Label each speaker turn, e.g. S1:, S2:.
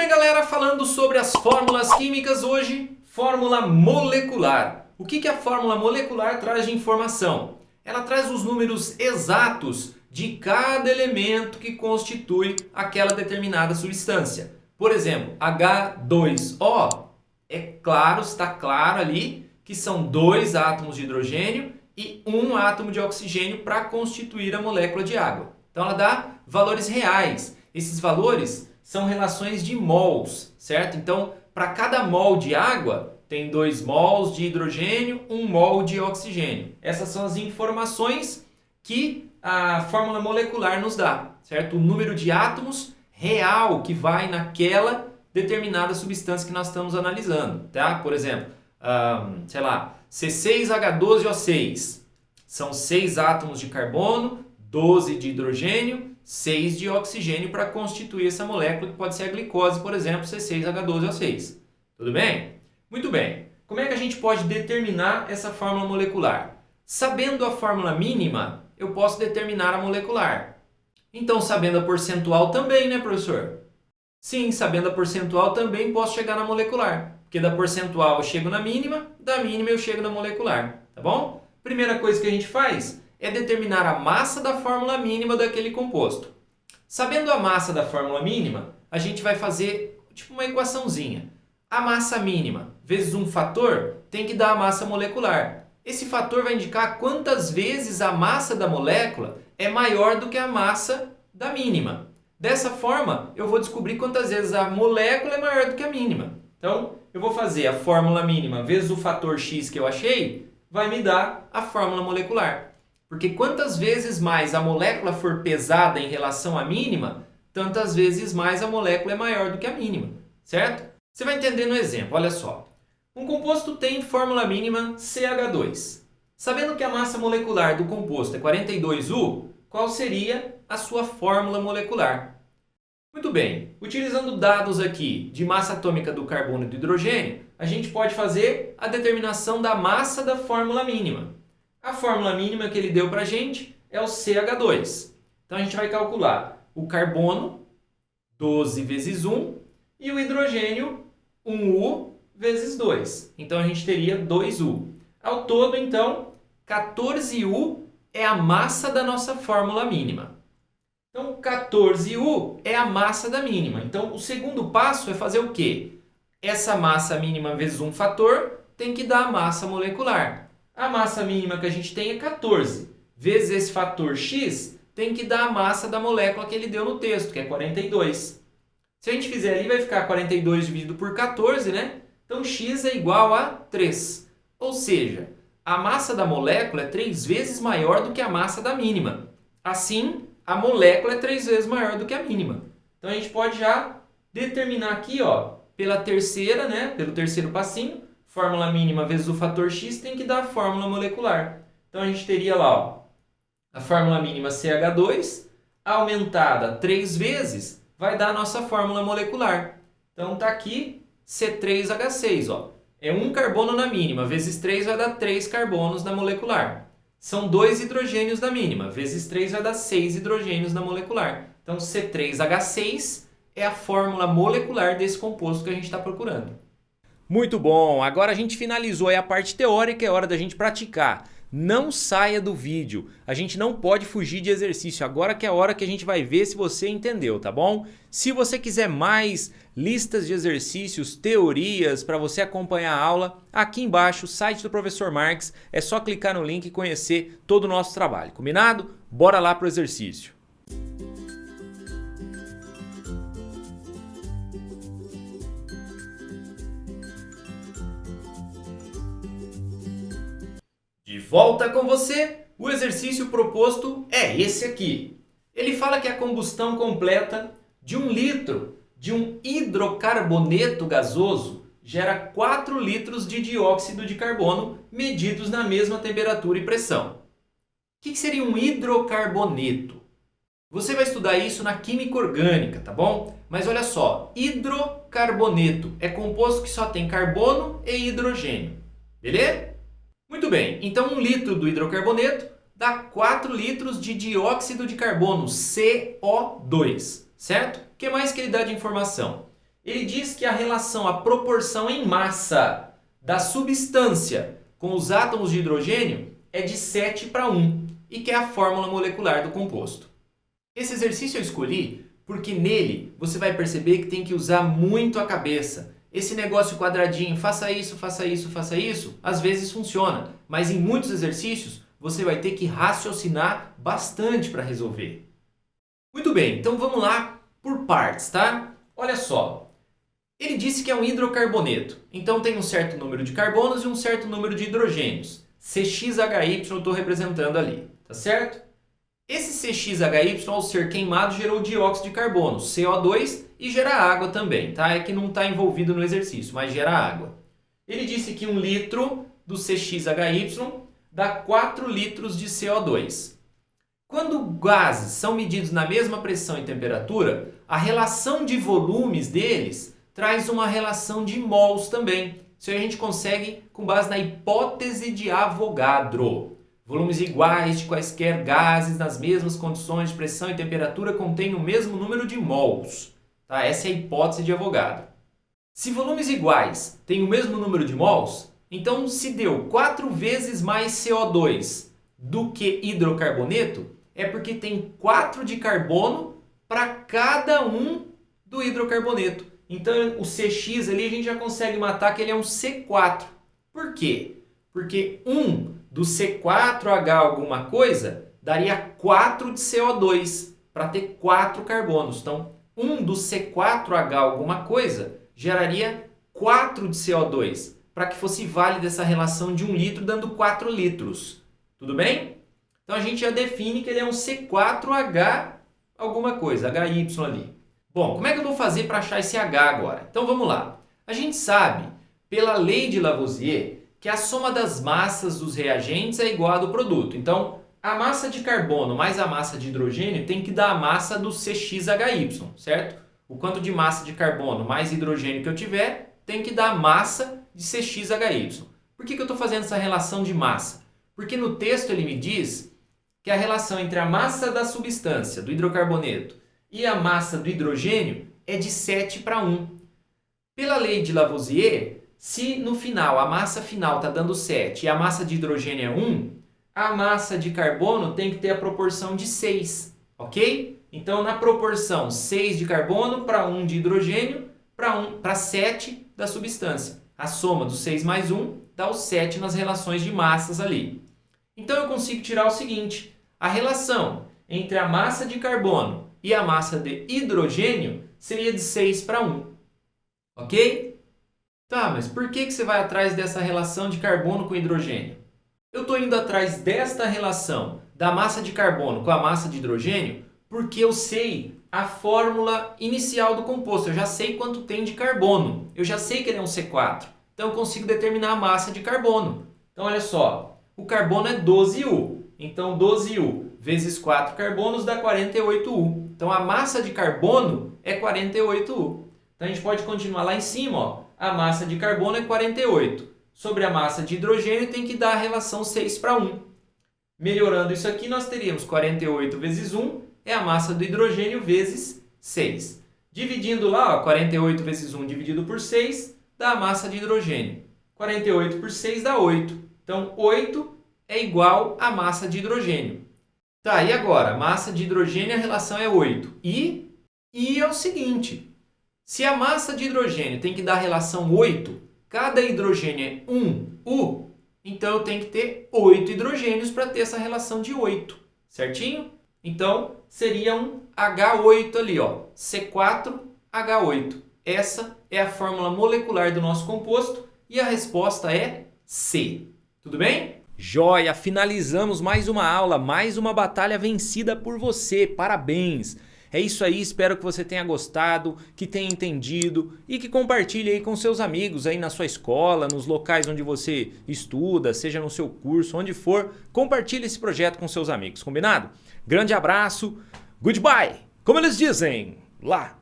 S1: bem, galera? Falando sobre as fórmulas químicas hoje, fórmula molecular. O que a fórmula molecular traz de informação? Ela traz os números exatos de cada elemento que constitui aquela determinada substância. Por exemplo, H2O, é claro, está claro ali que são 2 átomos de hidrogênio e 1 átomo de oxigênio para constituir a molécula de água. Então ela dá valores reais. Esses valores são relações de mols, certo? Então, para cada mol de água, tem 2 mols de hidrogênio, 1 mol de oxigênio. Essas são as informações que a fórmula molecular nos dá, certo? O número de átomos real que vai naquela determinada substância que nós estamos analisando, tá? Por exemplo, sei lá, C6H12O6. São 6 átomos de carbono, 12 de hidrogênio, 6 de oxigênio para constituir essa molécula que pode ser a glicose, por exemplo, C6H12O6. Tudo bem? Muito bem. Como é que a gente pode determinar essa fórmula molecular? Sabendo a fórmula mínima, eu posso determinar a molecular. Então, sabendo a percentual também, né, professor? Sim, sabendo a percentual também posso chegar na molecular. Porque da percentual eu chego na mínima, da mínima eu chego na molecular. Tá bom? Primeira coisa que a gente faz é determinar a massa da fórmula mínima daquele composto. Sabendo a massa da fórmula mínima, a gente vai fazer tipo uma equaçãozinha. A massa mínima vezes um fator tem que dar a massa molecular. Esse fator vai indicar quantas vezes a massa da molécula é maior do que a massa da mínima. Dessa forma, eu vou descobrir quantas vezes a molécula é maior do que a mínima. Então, eu vou fazer a fórmula mínima vezes o fator x que eu achei, vai me dar a fórmula molecular. Porque quantas vezes mais a molécula for pesada em relação à mínima, tantas vezes mais a molécula é maior do que a mínima, certo? Você vai entender no exemplo, olha só. Um composto tem fórmula mínima CH2. Sabendo que a massa molecular do composto é 42U, qual seria a sua fórmula molecular? Muito bem, utilizando dados aqui de massa atômica do carbono e do hidrogênio, a gente pode fazer a determinação da massa da fórmula mínima. A fórmula mínima que ele deu para a gente é o CH2. Então a gente vai calcular o carbono, 12 vezes 1, e o hidrogênio, 1U vezes 2. Então a gente teria 2U. Ao todo, então, 14U é a massa da nossa fórmula mínima. Então, 14U é a massa da mínima. Então, o segundo passo é fazer o quê? Essa massa mínima vezes um fator tem que dar a massa molecular. A massa mínima que a gente tem é 14. Vezes esse fator x tem que dar a massa da molécula que ele deu no texto, que é 42. Se a gente fizer ali, vai ficar 42 dividido por 14, né? Então, x é igual a 3. Ou seja, a massa da molécula é 3 vezes maior do que a massa da mínima. Assim, a molécula é 3 vezes maior do que a mínima. Então, a gente pode já determinar aqui, ó, pela terceira, né? Pelo terceiro passinho, fórmula mínima vezes o fator x tem que dar a fórmula molecular. Então, a gente teria lá, ó, a fórmula mínima CH2 aumentada 3 vezes vai dar a nossa fórmula molecular. Então, tá aqui C3H6, ó. É 1 carbono na mínima, vezes 3 vai dar 3 carbonos na molecular. São 2 hidrogênios na mínima, vezes 3 vai dar 6 hidrogênios na molecular. Então, C3H6 é a fórmula molecular desse composto que a gente está procurando. Muito bom! Agora a gente finalizou aí a parte teórica, é hora da gente praticar. Não saia do vídeo, a gente não pode fugir de exercício, agora que é a hora que a gente vai ver se você entendeu, tá bom? Se você quiser mais listas de exercícios, teorias para você acompanhar a aula, aqui embaixo o site do Professor Marques, é só clicar no link e conhecer todo o nosso trabalho, combinado? Bora lá pro exercício! De volta com você, o exercício proposto é esse aqui. Ele fala que a combustão completa de 1 litro de um hidrocarboneto gasoso gera 4 litros de dióxido de carbono medidos na mesma temperatura e pressão. O que seria um hidrocarboneto? Você vai estudar isso na química orgânica, tá bom? Mas olha só, hidrocarboneto é composto que só tem carbono e hidrogênio, beleza? Muito bem, então 1 litro do hidrocarboneto dá 4 litros de dióxido de carbono, CO2, certo? O que mais que ele dá de informação? Ele diz que a proporção em massa da substância com os átomos de hidrogênio é de 7:1 e que é a fórmula molecular do composto. Esse exercício eu escolhi porque nele você vai perceber que tem que usar muito a cabeça. Esse negócio quadradinho, faça isso, faça isso, faça isso, às vezes funciona, mas em muitos exercícios você vai ter que raciocinar bastante para resolver. Muito bem, então vamos lá por partes, tá? Olha só, ele disse que é um hidrocarboneto, então tem um certo número de carbonos e um certo número de hidrogênios. CXHY eu estou representando ali, tá certo? Esse CXHY, ao ser queimado, gerou dióxido de carbono, CO2, e gera água também, tá? É que não está envolvido no exercício, mas gera água. Ele disse que 1 litro do CXHY dá 4 litros de CO2. Quando gases são medidos na mesma pressão e temperatura, a relação de volumes deles traz uma relação de mols também. Isso a gente consegue com base na hipótese de Avogadro. Volumes iguais de quaisquer gases nas mesmas condições de pressão e temperatura contêm o mesmo número de mols. Tá? Essa é a hipótese de Avogadro. Se volumes iguais têm o mesmo número de mols, então se deu 4 vezes mais CO2 do que hidrocarboneto, é porque tem 4 de carbono para cada um do hidrocarboneto. Então o CX ali a gente já consegue matar que ele é um C4. Por quê? Porque 1 do C4H alguma coisa daria 4 de CO2 para ter 4 carbonos. Então 1 do C4H alguma coisa geraria 4 de CO2 para que fosse válida essa relação de 1 litro dando 4 litros. Tudo bem? Então a gente já define que ele é um C4H alguma coisa, HY ali. Bom, como é que eu vou fazer para achar esse H agora? Então vamos lá. A gente sabe, pela lei de Lavoisier, que a soma das massas dos reagentes é igual à do produto. Então, a massa de carbono mais a massa de hidrogênio tem que dar a massa do CXHY, certo? O quanto de massa de carbono mais hidrogênio que eu tiver tem que dar a massa de CXHY. Por que eu estou fazendo essa relação de massa? Porque no texto ele me diz que a relação entre a massa da substância, do hidrocarboneto, e a massa do hidrogênio é de 7:1. Pela lei de Lavoisier, se no final a massa final está dando 7 e a massa de hidrogênio é 1, a massa de carbono tem que ter a proporção de 6, ok? Então na proporção 6 de carbono para 1 de hidrogênio para 7 da substância. A soma do 6 mais 1 dá o 7 nas relações de massas ali. Então eu consigo tirar o seguinte, a relação entre a massa de carbono e a massa de hidrogênio seria de 6:1, ok? Tá, mas por que você vai atrás dessa relação de carbono com hidrogênio? Eu estou indo atrás desta relação da massa de carbono com a massa de hidrogênio porque eu sei a fórmula inicial do composto, eu já sei quanto tem de carbono, eu já sei que ele é um C4, então eu consigo determinar a massa de carbono. Então olha só, o carbono é 12U, então 12U vezes 4 carbonos dá 48U. Então a massa de carbono é 48U. Então a gente pode continuar lá em cima, ó. A massa de carbono é 48. Sobre a massa de hidrogênio tem que dar a relação 6:1. Melhorando isso aqui, nós teríamos 48 vezes 1 é a massa do hidrogênio vezes 6. Dividindo lá, ó, 48 vezes 1 dividido por 6 dá a massa de hidrogênio. 48 por 6 dá 8. Então 8 é igual à massa de hidrogênio. Tá, e agora? Massa de hidrogênio, a relação é 8. E é o seguinte, se a massa de hidrogênio tem que dar a relação 8, cada hidrogênio é 1U, então eu tenho que ter 8 hidrogênios para ter essa relação de 8, certinho? Então seria um H8 ali, ó, C4H8. Essa é a fórmula molecular do nosso composto e a resposta é C. Tudo bem? Joia! Finalizamos mais uma aula, mais uma batalha vencida por você. Parabéns! É isso aí, espero que você tenha gostado, que tenha entendido e que compartilhe aí com seus amigos aí na sua escola, nos locais onde você estuda, seja no seu curso, onde for, compartilhe esse projeto com seus amigos, combinado? Grande abraço, goodbye! Como eles dizem lá